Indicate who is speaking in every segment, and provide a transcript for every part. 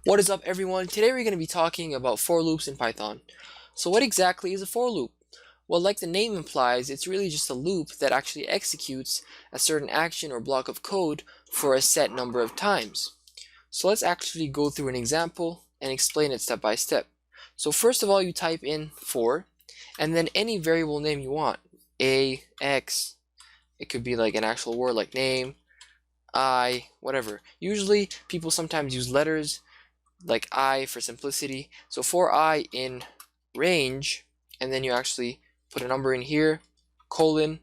Speaker 1: What is up, everyone? Today we're going to be talking about for loops in Python. So what exactly is a for loop? Well, like the name implies, it's really just a loop that actually executes a certain action or block of code for a set number of times. So let's actually go through an example and explain it step by step. So first of all, you type in for, and then any variable name you want. A, X, it could be like an actual word like name, I, whatever. Usually people sometimes use letters like I for simplicity. So for I in range, and then you actually put a number in here, colon,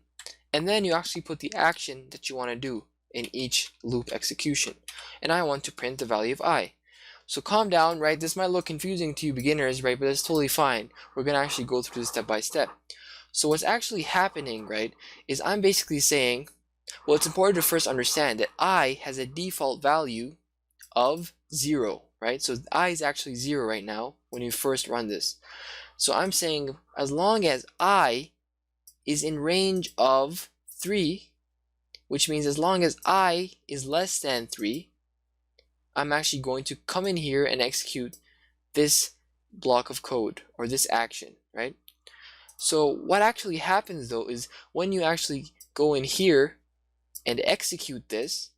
Speaker 1: and then you actually put the action that you want to do in each loop execution. And I want to print the value of I. So calm down, right? This might look confusing to you beginners, right? But it's totally fine. We're going to actually go through this step by step. So what's actually happening, right, is I'm basically saying, well, it's important to first understand that I has a default value of 0, right? So I is actually 0 right now when you first run this. So I'm saying as long as I is in range of 3, which means as long as I is less than 3, I'm actually going to come in here and execute this block of code or this action, right? So what actually happens though is when you actually go in here and execute this,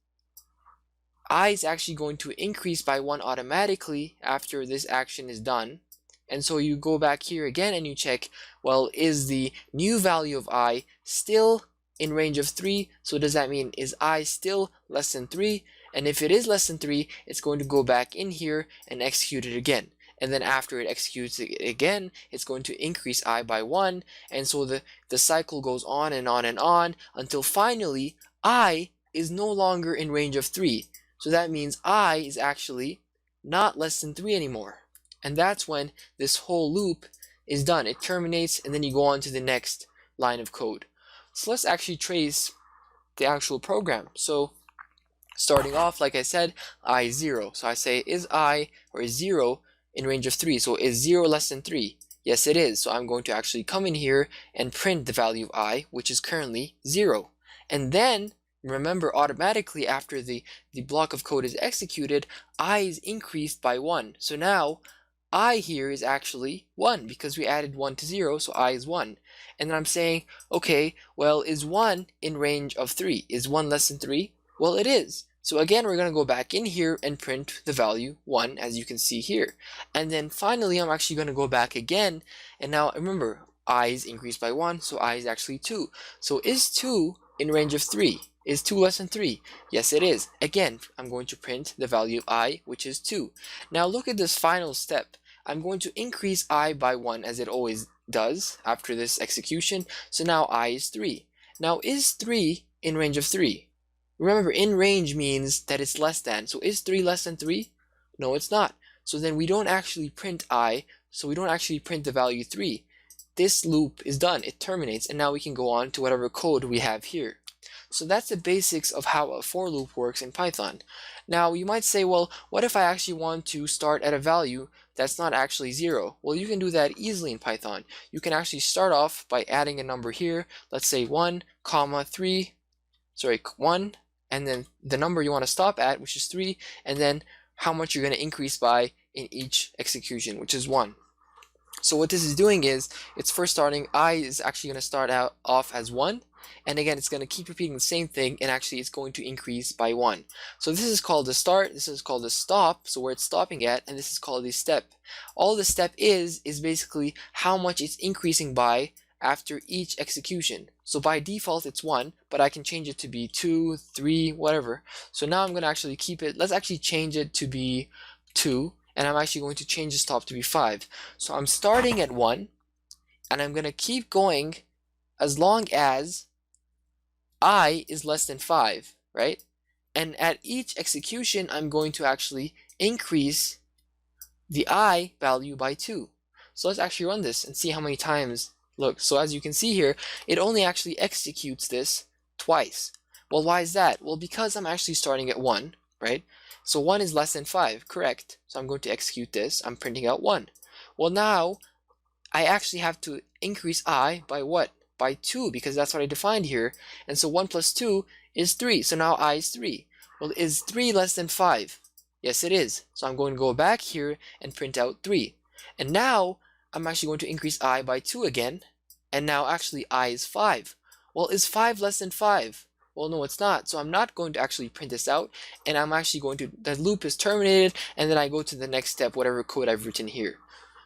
Speaker 1: I is actually going to increase by 1 automatically after this action is done. And so you go back here again and you check, well, is the new value of I still in range of 3? So does that mean is I still less than 3? And if it is less than 3, it's going to go back in here and execute it again. And then after it executes it again, it's going to increase I by 1. And so the cycle goes on and on and on until finally I is no longer in range of 3. So that means I is actually not less than 3 anymore. And that's when this whole loop is done. It terminates and then you go on to the next line of code. So let's actually trace the actual program. So starting off, like I said, I is 0. So I say is I or is 0 in range of 3. So is 0 less than 3? Yes, it is. So I'm going to actually come in here and print the value of I, which is currently 0. And then remember, automatically after the block of code is executed, I is increased by 1. So now I here is actually 1 because we added 1 to 0, so I is 1. And then I'm saying, okay, well, is 1 in range of 3? Is 1 less than 3? Well, it is. So again, we're going to go back in here and print the value 1, as you can see here. And then finally, I'm actually going to go back again. And now remember, I is increased by 1, so I is actually 2. So is 2 in range of 3? Is 2 less than 3? Yes, it is. Again, I'm going to print the value of I, which is 2. Now look at this final step. I'm going to increase I by 1 as it always does after this execution. So now I is 3. Now is 3 in range of 3? Remember, in range means that it's less than. So is 3 less than 3? No, it's not. So then we don't actually print I, so we don't actually print the value 3. This loop is done. It terminates, and now we can go on to whatever code we have here. So that's the basics of how a for loop works in Python. Now you might say, well, what if I actually want to start at a value that's not actually 0? Well, you can do that easily in Python. You can actually start off by adding a number here. Let's say 1, 1, and then the number you want to stop at, which is 3, and then how much you're going to increase by in each execution, which is 1. So what this is doing is, it's first starting, I is actually going to start out off as 1, and again, it's going to keep repeating the same thing, and actually it's going to increase by 1. So this is called the start, this is called the stop, so where it's stopping at, and this is called the step. All the step is basically how much it's increasing by after each execution. So by default it's 1, but I can change it to be 2, 3, whatever. So now I'm going to actually keep it, let's actually change it to be 2, and I'm actually going to change the stop to be 5. So I'm starting at 1, and I'm going to keep going as long as I is less than 5, right? And at each execution, I'm going to actually increase the I value by 2. So let's actually run this and see how many times. Look, so as you can see here, it only actually executes this twice. Well, why is that? Well, because I'm actually starting at 1, right? So 1 is less than 5, correct? So I'm going to execute this. I'm printing out 1. Well, now I actually have to increase I by what? By 2, because that's what I defined here. And so 1 plus 2 is 3. So now I is 3. Well, is 3 less than 5? Yes, it is. So I'm going to go back here and print out 3. And now I'm actually going to increase I by 2 again. And now actually I is 5. Well, is 5 less than 5? Well, no, it's not. So I'm not going to actually print this out. And I'm actually going to, the loop is terminated. And then I go to the next step, whatever code I've written here.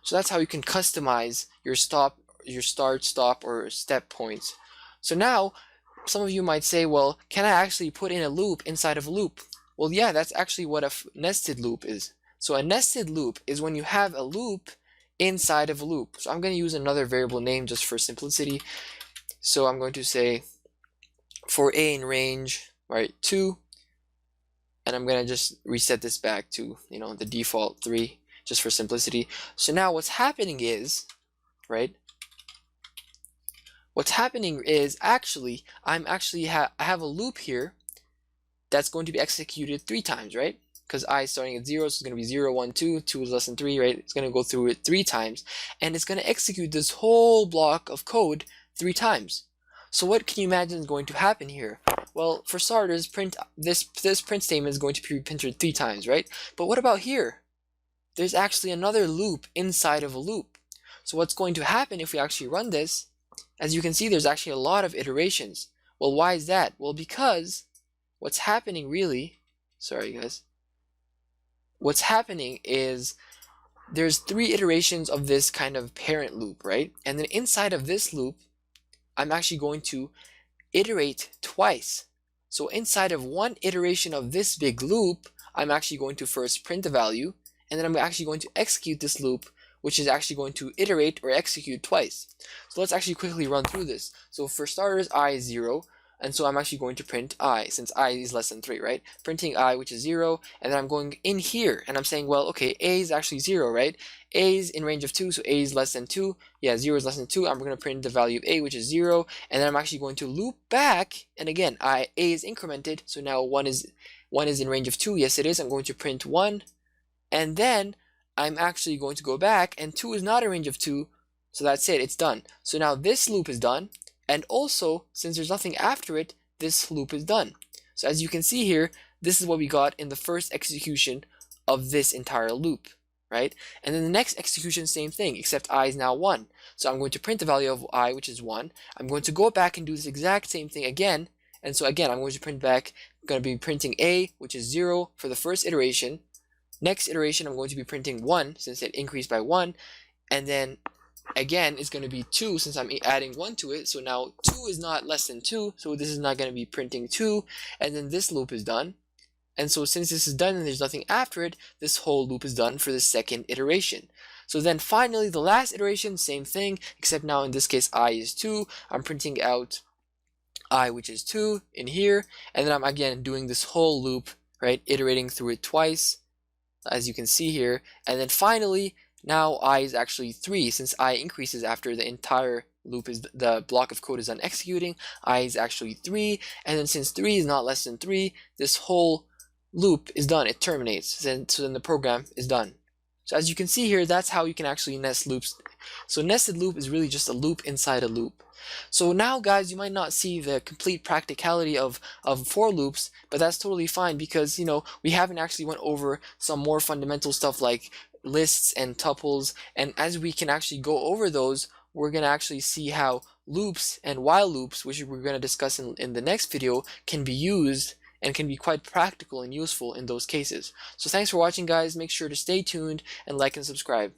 Speaker 1: So that's how you can customize your start, stop, or step points. So now, some of you might say, well, can I actually put in a loop inside of a loop? Well, yeah, that's actually what a nested loop is. So a nested loop is when you have a loop inside of a loop. So I'm going to use another variable name just for simplicity. So I'm going to say for a in range, right, 2, and I'm going to just reset this back to, the default 3, just for simplicity. So now what's happening is, right, what's happening is actually, I have a loop here that's going to be executed 3 times, right? Because I is starting at 0, so it's going to be 0, 1, 2, 2 is less than 3, right? It's going to go through it 3 times, and it's going to execute this whole block of code 3 times. So what can you imagine is going to happen here? Well, for starters, this print statement is going to be printed 3 times, right? But what about here? There's actually another loop inside of a loop. So what's going to happen if we actually run this? As you can see, there's actually a lot of iterations. Well, why is that? Well, because what's happening really, sorry guys, what's happening is there's 3 iterations of this kind of parent loop, right? And then inside of this loop, I'm actually going to iterate twice. So inside of one iteration of this big loop, I'm actually going to first print the value, and then I'm actually going to execute this loop, which is actually going to iterate or execute twice. So let's actually quickly run through this. So for starters, I is 0, and so I'm actually going to print I, since I is less than 3, right? Printing I, which is 0, and then I'm going in here, and I'm saying, well, okay, A is actually 0, right? A is in range of 2, so A is less than 2. Yeah, 0 is less than 2. I'm going to print the value of A, which is 0, and then I'm actually going to loop back, and again, A is incremented, so now 1 is in range of 2. Yes, it is. I'm going to print 1, and then I'm actually going to go back, and 2 is not in range of 2, so that's it, it's done. So now this loop is done, and also, since there's nothing after it, this loop is done. So as you can see here, this is what we got in the first execution of this entire loop, right? And then the next execution, same thing, except I is now 1. So I'm going to print the value of I, which is 1. I'm going to go back and do this exact same thing again. And so again, I'm going to print back, I'm going to be printing A, which is 0 for the first iteration. Next iteration, I'm going to be printing 1, since it increased by 1. And then again, it's going to be 2 since I'm adding 1 to it. So now 2 is not less than 2. So this is not going to be printing 2. And then this loop is done. And so since this is done and there's nothing after it, this whole loop is done for the second iteration. So then finally, the last iteration, same thing, except now in this case, I is 2. I'm printing out I, which is 2 in here. And then I'm again doing this whole loop, right? Iterating through it twice, as you can see here. And then finally, now I is actually 3, since I increases after the entire loop is the block of code is done executing. I is actually 3, and then since 3 is not less than 3, this whole loop is done. It terminates. So then the program is done. So as you can see here, that's how you can actually nest loops. So nested loop is really just a loop inside a loop. So now, guys, you might not see the complete practicality of for loops, but that's totally fine because, we haven't actually went over some more fundamental stuff like lists and tuples. And as we can actually go over those, we're going to actually see how loops and while loops, which we're going to discuss in the next video, can be used and can be quite practical and useful in those cases. So thanks for watching, guys. Make sure to stay tuned and like and subscribe.